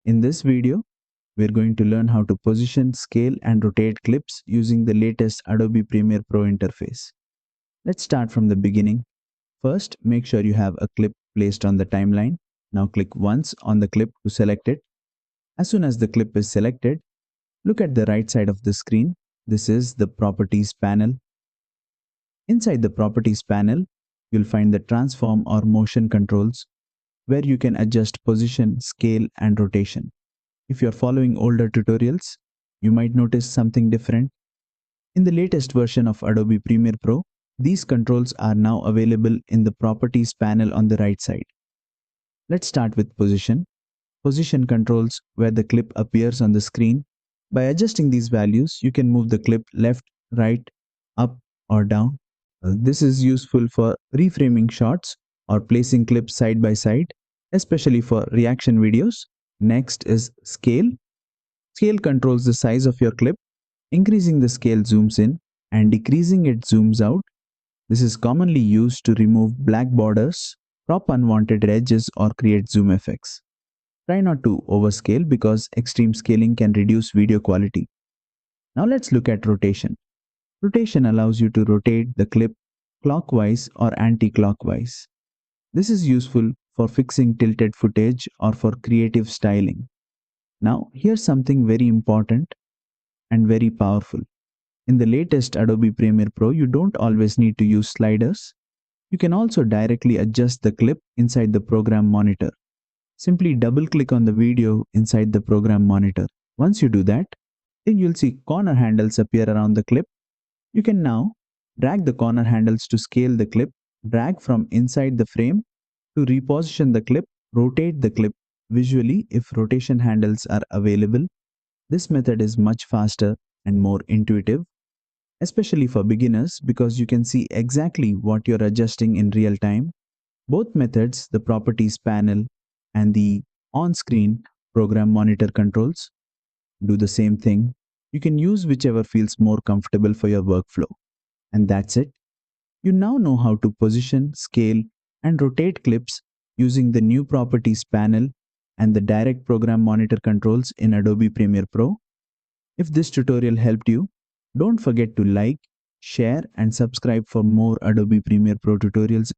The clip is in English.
In this video, we're going to learn how to position, scale, and rotate clips using the latest Adobe Premiere Pro interface. Let's start from the beginning. First, make sure you have a clip placed on the timeline. Now click once on the clip to select it. As soon as the clip is selected, look at the right side of the screen. This is the Properties panel. Inside the Properties panel, you'll find the Transform or Motion controls, where you can adjust position, scale, and rotation. If you're following older tutorials, you might notice something different. In the latest version of Adobe Premiere Pro, these controls are now available in the Properties panel on the right side. Let's start with Position. Position controls where the clip appears on the screen. By adjusting these values, you can move the clip left, right, up, or down. This is useful for reframing shots or placing clips side by side, especially for reaction videos. Next is Scale. Scale controls the size of your clip. Increasing the scale zooms in and decreasing it zooms out. This is commonly used to remove black borders, crop unwanted edges, or create zoom effects. Try not to overscale because extreme scaling can reduce video quality. Now let's look at rotation. Rotation allows you to rotate the clip clockwise or anti-clockwise. This is useful for fixing tilted footage or for creative styling. Now, here's something very important and very powerful. In the latest Adobe Premiere Pro, you don't always need to use sliders. You can also directly adjust the clip inside the program monitor. Simply double-click on the video inside the program monitor. Once you do that, then you'll see corner handles appear around the clip. You can now drag the corner handles to scale the clip, drag from inside the frame to reposition the clip, rotate the clip visually if rotation handles are available. This method is much faster and more intuitive, especially for beginners because you can see exactly what you're adjusting in real time. Both methods, the Properties panel and the on-screen program monitor controls, do the same thing. You can use whichever feels more comfortable for your workflow. And that's it. You now know how to position, scale, and rotate clips using the new Properties panel and the direct program monitor controls in Adobe Premiere Pro. If this tutorial helped you, don't forget to like, share, and subscribe for more Adobe Premiere Pro tutorials.